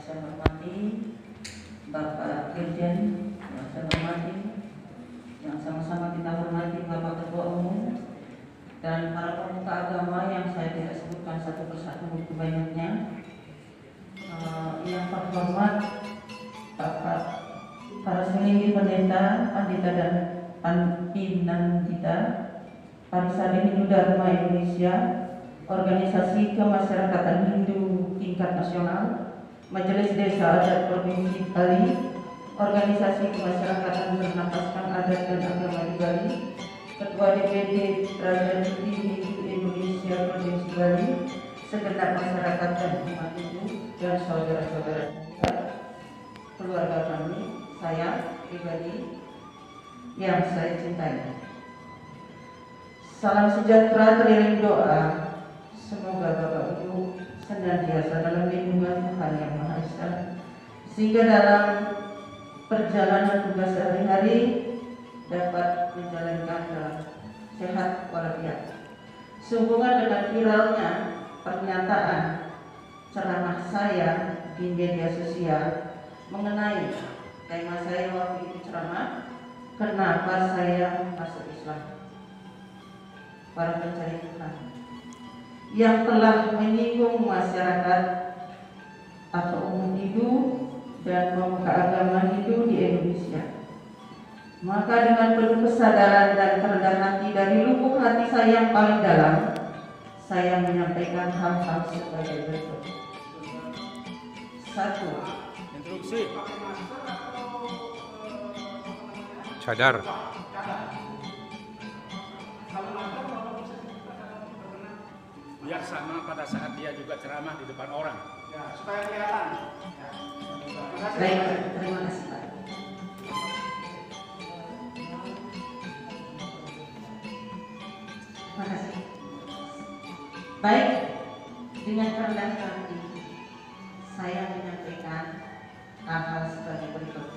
saya hormati Bapak Dirjen, yang saya hormati, yang sama-sama kita hormati Bapak Ketua Umum, dan para pemuka agama yang saya tidak sebutkan satu persatu begitu banyaknya. Yang terhormat Bapak para setinggi pendeta, pandita dan pimpinan kita, Parisade Hindu Dharma Indonesia, Organisasi Kemasyarakatan Hindu tingkat nasional, Majelis Desa Adat Provinsi Bali, Organisasi Kemasyarakatan Bernapaskan Adat dan Agama di Bali, Ketua DPD Raja Hindu Indonesia Provinsi Bali, segenap masyarakat dan umat Hindu dan saudara-saudara keluarga kami, saya pribadi yang saya cintai. Salam sejahtera teriring doa. Semoga Bapak Ibu senantiasa dalam lindungan Tuhan Yang Maha Esa, sehingga dalam perjalanan tugas sehari-hari dapat menjalankan dalam sehat walafiat. Sehubungan dengan viralnya pernyataan ceramah saya di media sosial mengenai tema saya waktu itu ceramah, kenapa saya masuk Islam. Para pencari Tuhan yang telah menyinggung masyarakat atau umum Hindu dan pemuka agama Hindu di Indonesia, maka dengan penuh kesadaran dan kerendahan hati dari lubuk hati saya yang paling dalam, saya menyampaikan hal-hal sebagai berikut. 1. Instruksi. Cadar. Biar sama pada saat dia juga ceramah di depan orang. Ya, supaya kelihatan. Ya. Baik, terima kasih Pak. Terima kasih. Baik, dengan rendah hati saya menyampaikan hal-hal sebagai berikut.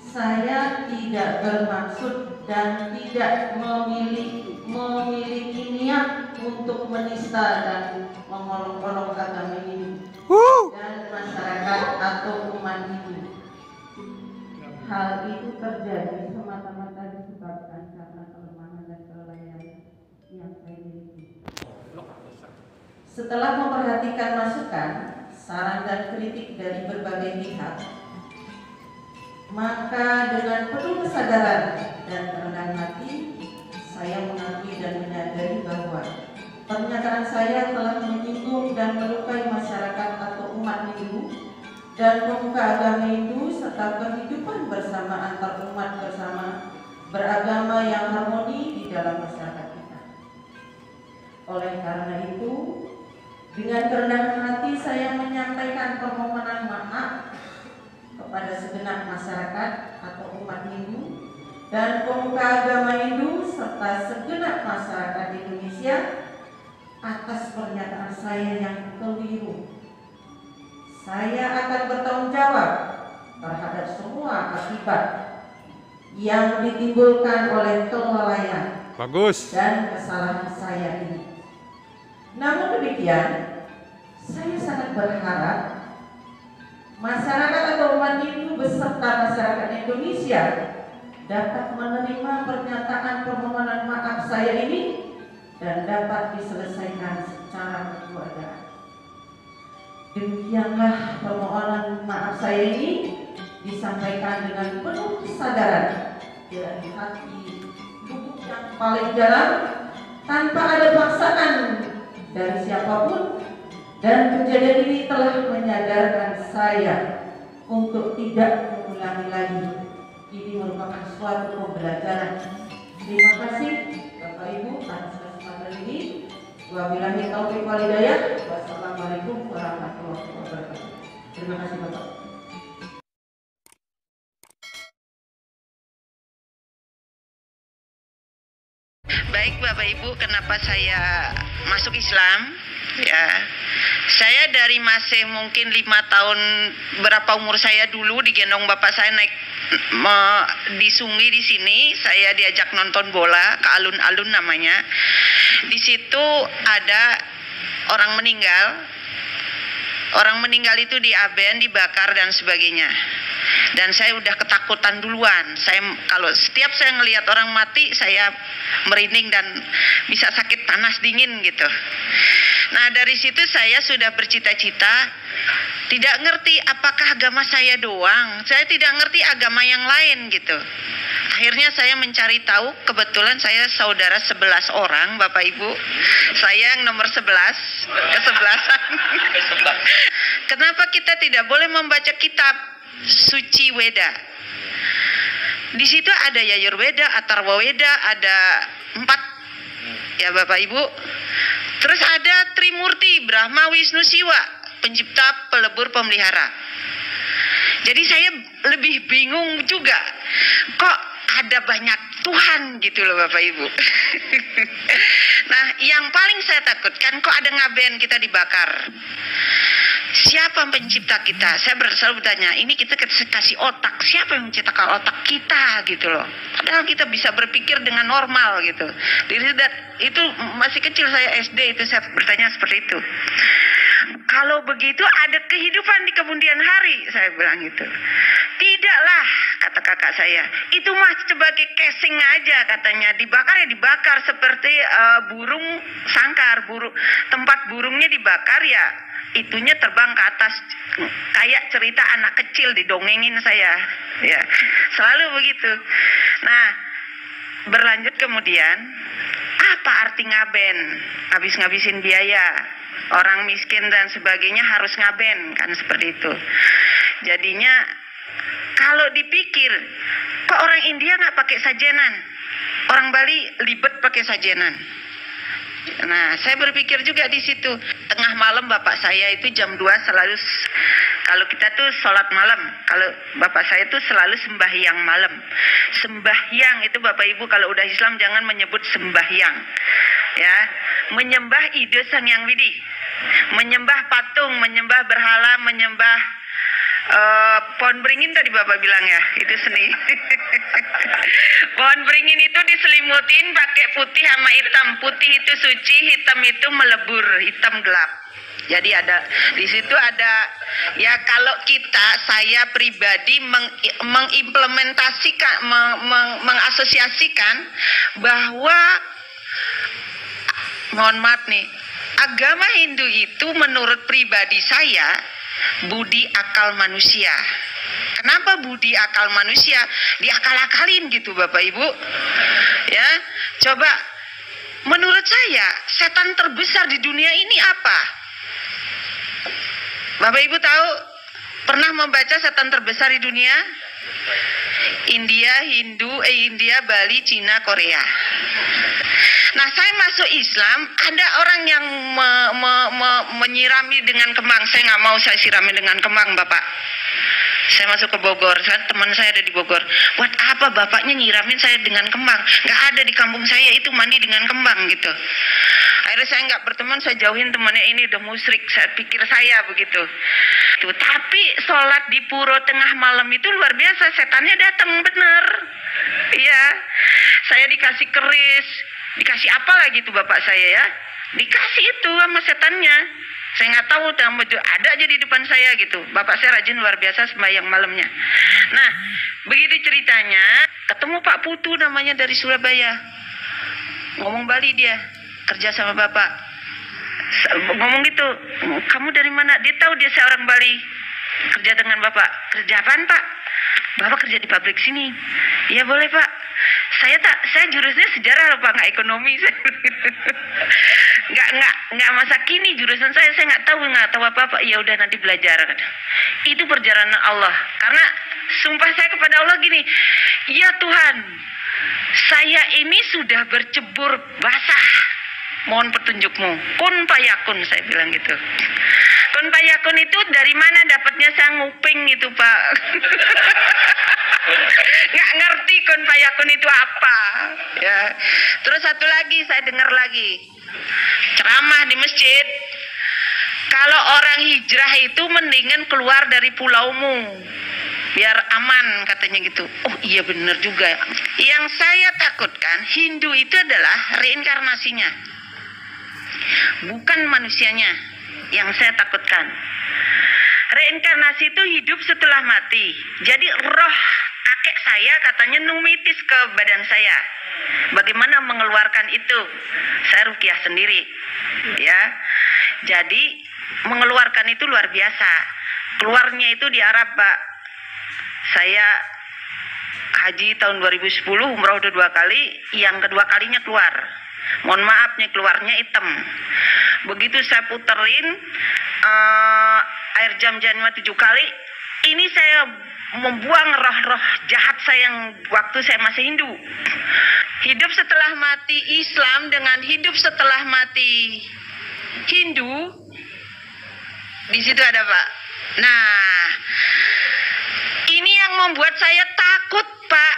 Saya tidak bermaksud dan tidak memiliki niat untuk menista dan mengolok-olok agama Hindu dan masyarakat atau umat Hindu. Hal itu terjadi semata-mata disebabkan karena kelemahan dan kelalaian yang saya miliki. Setelah memperhatikan masukan, saran dan kritik dari berbagai pihak, maka dengan penuh kesadaran dan kerendahan hati, saya mengakui dan menyadari bahwa pernyataan saya telah menyinggung dan melukai masyarakat atau umat Hindu dan pemuka agama Hindu serta kehidupan bersama antar umat bersama beragama yang harmoni di dalam masyarakat kita. Oleh karena itu, dengan kerendahan hati saya menyampaikan permohonan maaf kepada segenap masyarakat atau umat Hindu dan pemuka agama Hindu serta segenap masyarakat Indonesia atas pernyataan saya yang keliru. Saya akan bertanggung jawab terhadap semua akibat yang ditimbulkan oleh kelalaian dan kesalahan saya ini. Namun demikian, saya sangat berharap masyarakat atau umat Hindu beserta masyarakat Indonesia dapat menerima pernyataan permohonan maaf saya ini dan dapat diselesaikan secara kekeluargaan. Demikianlah permohonan maaf saya ini disampaikan dengan penuh kesadaran dari hati lubuk yang paling dalam, tanpa ada paksaan dari siapapun, dan kejadian ini telah menyadarkan saya untuk tidak mengulangi lagi. Ini merupakan suatu pembelajaran. Terima kasih Bapak Ibu atas kesempatan ini. Wabillahi taufiq wal hidayah. Wassalamualaikum warahmatullahi wabarakatuh. Terima kasih Bapak. Baik Bapak Ibu, kenapa saya masuk Islam? Ya, saya dari masih mungkin 5 tahun, berapa umur saya dulu digendong bapak saya naik di sungai di sini. Saya diajak nonton bola ke alun-alun namanya. Di situ ada orang meninggal, Orang meninggal itu diaben, dibakar dan sebagainya. Dan saya udah ketakutan duluan. Kalau setiap saya ngelihat orang mati, saya merinding dan bisa sakit panas dingin gitu. Nah, dari situ saya sudah bercita-cita, tidak ngerti apakah agama saya doang. Saya tidak ngerti agama yang lain gitu. Akhirnya saya mencari tahu, kebetulan saya saudara 11 orang, Bapak Ibu. Saya yang nomor 11, kesebelasan. Kenapa kita tidak boleh membaca kitab suci Weda? Di situ ada Yajurweda, Atharva Weda, ada 4 ya Bapak Ibu. Terus ada Trimurti, Brahma, Wisnu, Siwa, pencipta, pelebur, pemelihara. Jadi saya lebih bingung juga, kok ada banyak Tuhan gitu loh Bapak Ibu. Nah, yang paling saya takutkan, kok ada ngaben kita dibakar. Siapa pencipta kita? Saya selalu bertanya, ini kita kasih otak, siapa yang menciptakan otak kita gitu loh. Padahal kita bisa berpikir dengan normal gitu. Itu masih kecil saya SD itu saya bertanya seperti itu. Kalau begitu ada kehidupan di kemudian hari, saya bilang gitu. Tidaklah, kata kakak saya, itu mah sebagai casing aja katanya. Dibakar ya dibakar seperti burung sangkar, tempat burungnya dibakar ya itunya terbang ke atas, kayak cerita anak kecil didongengin saya, ya selalu begitu. Nah, berlanjut kemudian, apa arti ngaben? Ngabisin biaya, orang miskin dan sebagainya harus ngaben, kan seperti itu. Jadinya kalau dipikir, kok orang India nggak pakai sajenan, orang Bali libet pakai sajenan. Nah, saya berpikir juga di situ. Tengah malam bapak saya itu jam 2 selalu, kalau kita tuh sholat malam, kalau bapak saya tuh selalu sembahyang malam. Sembahyang itu Bapak Ibu kalau udah Islam jangan menyebut sembahyang. Ya, menyembah ide Sang Yang Widi, menyembah patung, menyembah berhala, menyembah pohon beringin tadi Bapak bilang ya, itu seni. Pohon beringin itu diselimutin pakai putih sama hitam. Putih itu suci, hitam itu melebur, hitam gelap. Jadi ada di situ ada ya, kalau saya pribadi mengimplementasikan, mengasosiasikan bahwa, mohon maaf nih, agama Hindu itu menurut pribadi saya budi akal manusia. Kenapa budi akal manusia? Diakal-akalin gitu Bapak Ibu. Ya, coba menurut saya setan terbesar di dunia ini apa? Bapak Ibu tahu, pernah membaca setan terbesar di dunia? India, Bali, Cina, Korea. Nah, saya masuk Islam, ada orang yang menyirami dengan kembang. Saya nggak mau saya sirami dengan kembang, Bapak. Saya masuk ke Bogor, teman saya ada di Bogor. Buat apa bapaknya nyiramin saya dengan kembang? Nggak ada di kampung saya itu mandi dengan kembang gitu. Akhirnya saya nggak berteman, saya jauhin temannya, ini udah musyrik. Saya pikir saya begitu. Tuh, tapi sholat di puro tengah malam itu luar biasa, setannya datang bener. Iya, saya dikasih keris, dikasih apa lagi tuh bapak saya ya? Dikasih itu sama setannya. Saya nggak tahu, ada aja di depan saya gitu. Bapak saya rajin luar biasa sembahyang malamnya. Nah, begitu ceritanya, ketemu Pak Putu namanya dari Surabaya. Ngomong Bali dia, kerja sama bapak. Ngomong gitu, kamu dari mana? Dia tahu dia seorang Bali, kerja dengan bapak. Kerja apaan Pak? Bapak kerja di pabrik sini. Iya boleh Pak. Saya jurusnya sejarah loh Pak, nggak ekonomi. nggak masa kini jurusan saya nggak tahu apa-apa. Ya udah nanti belajar. Itu perjalanan Allah. Karena sumpah saya kepada Allah gini, ya Tuhan, saya ini sudah bercebur basah. Mohon petunjukmu. Kun payakun, saya bilang gitu. Kun payakun itu dari mana dapatnya? Saya nguping itu Pak. Nggak ngerti kun payakun itu apa. Ya. Terus satu lagi saya dengar lagi ceramah di masjid. Kalau orang hijrah itu mendingan keluar dari pulaumu, biar aman katanya gitu. Oh iya benar juga. Yang saya takutkan Hindu itu adalah reinkarnasinya, bukan manusianya. yang saya takutkan. Reinkarnasi itu hidup setelah mati. Jadi roh kakek saya katanya numitis ke badan saya. Bagaimana mengeluarkan itu? Saya ruqyah sendiri. Ya. Jadi mengeluarkan itu luar biasa. Keluarnya itu di Arab, Pak. Saya haji tahun 2010, umrah udah 2 kali, yang kedua kalinya keluar. Mohon maaf nih, keluarnya hitam. Begitu saya puterin air jam-jamnya 7 kali, ini saya membuang roh-roh jahat saya yang waktu saya masih Hindu. Hidup setelah mati Islam dengan hidup setelah mati Hindu, di situ ada, Pak. Nah, ini yang membuat saya takut, Pak.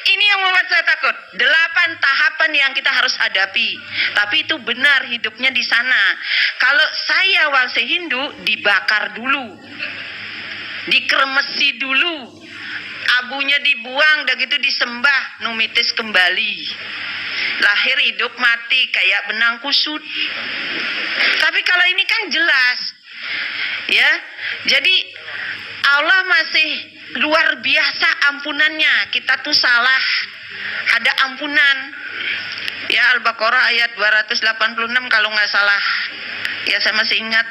Ini yang membuat saya takut. 8 tahapan yang kita harus hadapi. Tapi itu benar hidupnya di sana. Kalau saya wangsa Hindu, dibakar dulu. Dikremesi dulu. Abunya dibuang, udah gitu disembah. Numitis kembali. Lahir, hidup, mati. Kayak benang kusut. Tapi kalau ini kan jelas. Ya, jadi Allah masih luar biasa ampunannya. Kita tuh salah, ada ampunan. Ya, Al-Baqarah ayat 286 kalau nggak salah. Ya, saya masih ingat.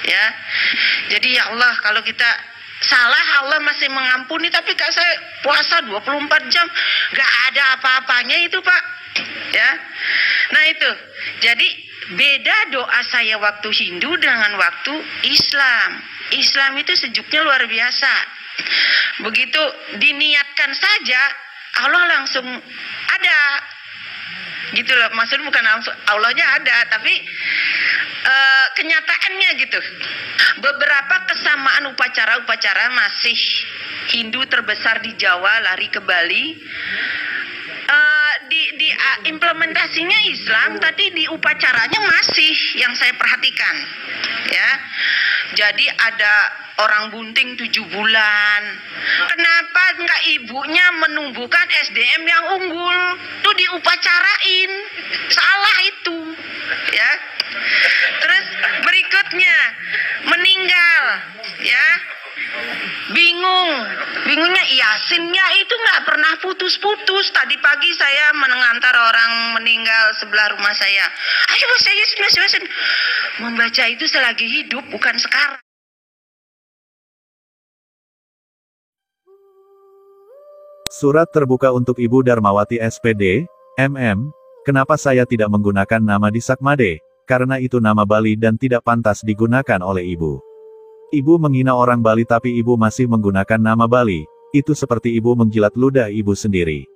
Ya, jadi ya Allah, kalau kita salah Allah masih mengampuni. Tapi kalau saya puasa 24 jam nggak ada apa-apanya itu, Pak. Ya, nah itu. Jadi beda doa saya waktu Hindu dengan waktu Islam. Islam itu sejuknya luar biasa. Begitu diniatkan saja, Allah langsung ada. Gitu loh, maksudnya bukan langsung Allahnya ada, tapi kenyataannya gitu. Beberapa kesamaan upacara-upacara masih Hindu terbesar di Jawa, lari ke Bali. Di implementasinya Islam, tadi di upacaranya masih yang saya perhatikan, ya. Jadi ada orang bunting 7 bulan. Kenapa enggak ibunya menumbuhkan SDM yang unggul? Tuh diupacarain. Salah itu, ya. Terus berikutnya meninggal, ya. Bingungnya Yasinnya itu nggak pernah putus-putus. Tadi pagi saya mengantar orang meninggal sebelah rumah saya. Ayo saya Yasin. Membaca itu selagi hidup, bukan sekarang. Surat terbuka untuk Ibu Darmawati SPD, MM. Kenapa saya tidak menggunakan nama di Sakmade? Karena itu nama Bali dan tidak pantas digunakan oleh Ibu. Ibu menghina orang Bali tapi Ibu masih menggunakan nama Bali. Itu seperti Ibu menjilat ludah Ibu sendiri.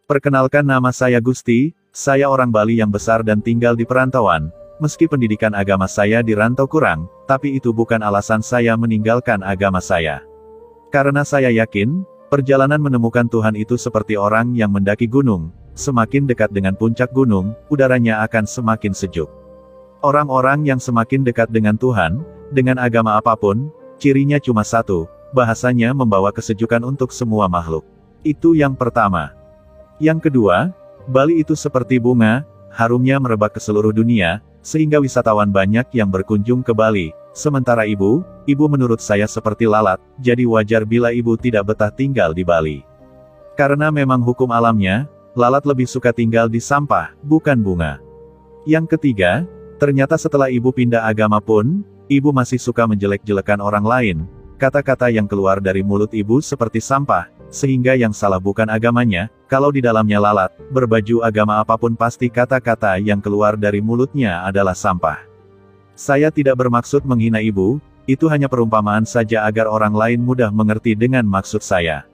Perkenalkan, nama saya Gusti, saya orang Bali yang besar dan tinggal di perantauan. Meski pendidikan agama saya di rantau kurang, tapi itu bukan alasan saya meninggalkan agama saya. Karena saya yakin, perjalanan menemukan Tuhan itu seperti orang yang mendaki gunung. Semakin dekat dengan puncak gunung, udaranya akan semakin sejuk. Orang-orang yang semakin dekat dengan Tuhan, dengan agama apapun, cirinya cuma satu, bahasanya membawa kesejukan untuk semua makhluk. Itu yang pertama. Yang kedua, Bali itu seperti bunga, harumnya merebak ke seluruh dunia, sehingga wisatawan banyak yang berkunjung ke Bali. Sementara Ibu menurut saya seperti lalat, jadi wajar bila Ibu tidak betah tinggal di Bali. Karena memang hukum alamnya, lalat lebih suka tinggal di sampah, bukan bunga. Yang ketiga, ternyata setelah Ibu pindah agama pun, Ibu masih suka menjelek-jelekan orang lain. Kata-kata yang keluar dari mulut Ibu seperti sampah, sehingga yang salah bukan agamanya, kalau di dalamnya lalat, berbaju agama apapun pasti kata-kata yang keluar dari mulutnya adalah sampah. Saya tidak bermaksud menghina Ibu, itu hanya perumpamaan saja agar orang lain mudah mengerti dengan maksud saya.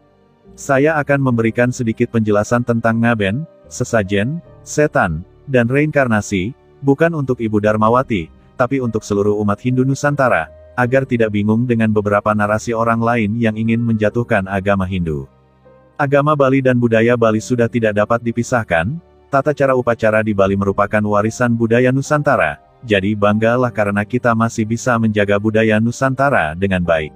Saya akan memberikan sedikit penjelasan tentang ngaben, sesajen, setan, dan reinkarnasi, bukan untuk Ibu Darmawati, tapi untuk seluruh umat Hindu Nusantara, agar tidak bingung dengan beberapa narasi orang lain yang ingin menjatuhkan agama Hindu. Agama Bali dan budaya Bali sudah tidak dapat dipisahkan, tata cara upacara di Bali merupakan warisan budaya Nusantara, jadi banggalah karena kita masih bisa menjaga budaya Nusantara dengan baik.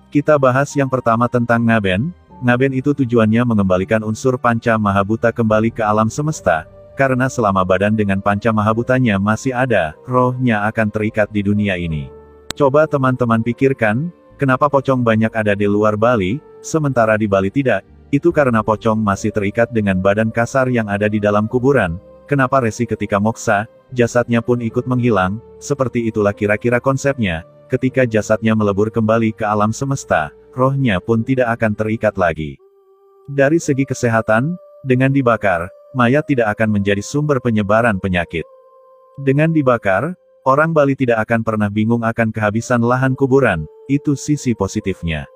Kita bahas yang pertama tentang ngaben. Ngaben itu tujuannya mengembalikan unsur panca mahabhuta kembali ke alam semesta, karena selama badan dengan panca mahabutanya masih ada, rohnya akan terikat di dunia ini. Coba teman-teman pikirkan, kenapa pocong banyak ada di luar Bali, sementara di Bali tidak? Itu karena pocong masih terikat dengan badan kasar yang ada di dalam kuburan. Kenapa Resi ketika moksa, jasadnya pun ikut menghilang? Seperti itulah kira-kira konsepnya, ketika jasadnya melebur kembali ke alam semesta, rohnya pun tidak akan terikat lagi. Dari segi kesehatan, dengan dibakar, mayat tidak akan menjadi sumber penyebaran penyakit. Dengan dibakar, orang Bali tidak akan pernah bingung akan kehabisan lahan kuburan, itu sisi positifnya.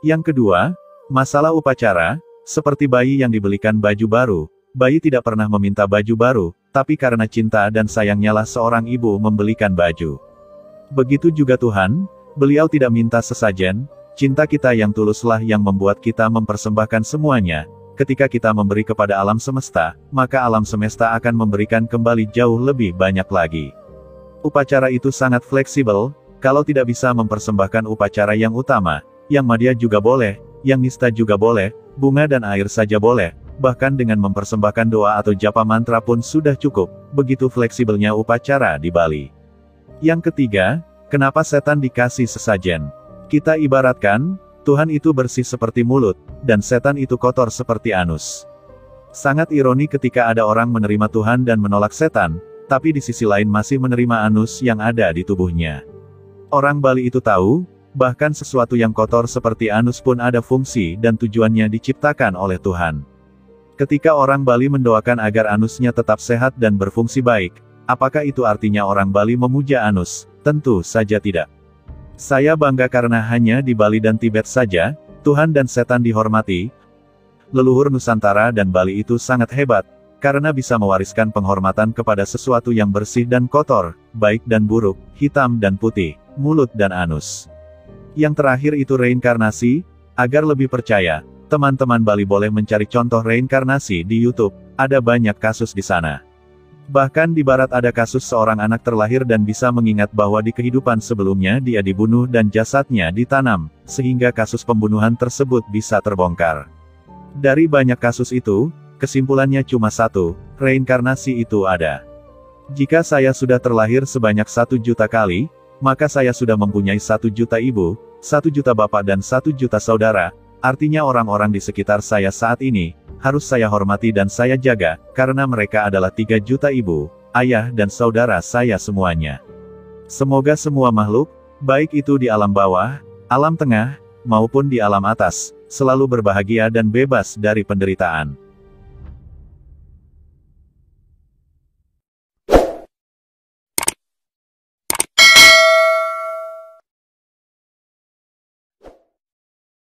Yang kedua, masalah upacara, seperti bayi yang dibelikan baju baru, bayi tidak pernah meminta baju baru, tapi karena cinta dan sayangnya lah seorang ibu membelikan baju. Begitu juga Tuhan, beliau tidak minta sesajen, cinta kita yang tuluslah yang membuat kita mempersembahkan semuanya. Ketika kita memberi kepada alam semesta, maka alam semesta akan memberikan kembali jauh lebih banyak lagi. Upacara itu sangat fleksibel, kalau tidak bisa mempersembahkan upacara yang utama, yang madya juga boleh, yang nista juga boleh, bunga dan air saja boleh, bahkan dengan mempersembahkan doa atau japa mantra pun sudah cukup, begitu fleksibelnya upacara di Bali. Yang ketiga, kenapa setan dikasih sesajen? Kita ibaratkan, Tuhan itu bersih seperti mulut, dan setan itu kotor seperti anus. Sangat ironi ketika ada orang menerima Tuhan dan menolak setan, tapi di sisi lain masih menerima anus yang ada di tubuhnya. Orang Bali itu tahu, bahkan sesuatu yang kotor seperti anus pun ada fungsi dan tujuannya diciptakan oleh Tuhan. Ketika orang Bali mendoakan agar anusnya tetap sehat dan berfungsi baik, apakah itu artinya orang Bali memuja anus? Tentu saja tidak. Saya bangga karena hanya di Bali dan Tibet saja, Tuhan dan setan dihormati. Leluhur Nusantara dan Bali itu sangat hebat, karena bisa mewariskan penghormatan kepada sesuatu yang bersih dan kotor, baik dan buruk, hitam dan putih, mulut dan anus. Yang terakhir itu reinkarnasi. Agar lebih percaya, teman-teman Bali boleh mencari contoh reinkarnasi di YouTube, ada banyak kasus di sana. Bahkan di barat ada kasus seorang anak terlahir dan bisa mengingat bahwa di kehidupan sebelumnya dia dibunuh dan jasadnya ditanam, sehingga kasus pembunuhan tersebut bisa terbongkar. Dari banyak kasus itu, kesimpulannya cuma satu, reinkarnasi itu ada. Jika saya sudah terlahir sebanyak 1 juta kali, maka saya sudah mempunyai 1 juta ibu, 1 juta bapak dan 1 juta saudara, artinya orang-orang di sekitar saya saat ini, harus saya hormati dan saya jaga, karena mereka adalah 3 juta ibu, ayah dan saudara saya semuanya. Semoga semua makhluk, baik itu di alam bawah, alam tengah, maupun di alam atas, selalu berbahagia dan bebas dari penderitaan.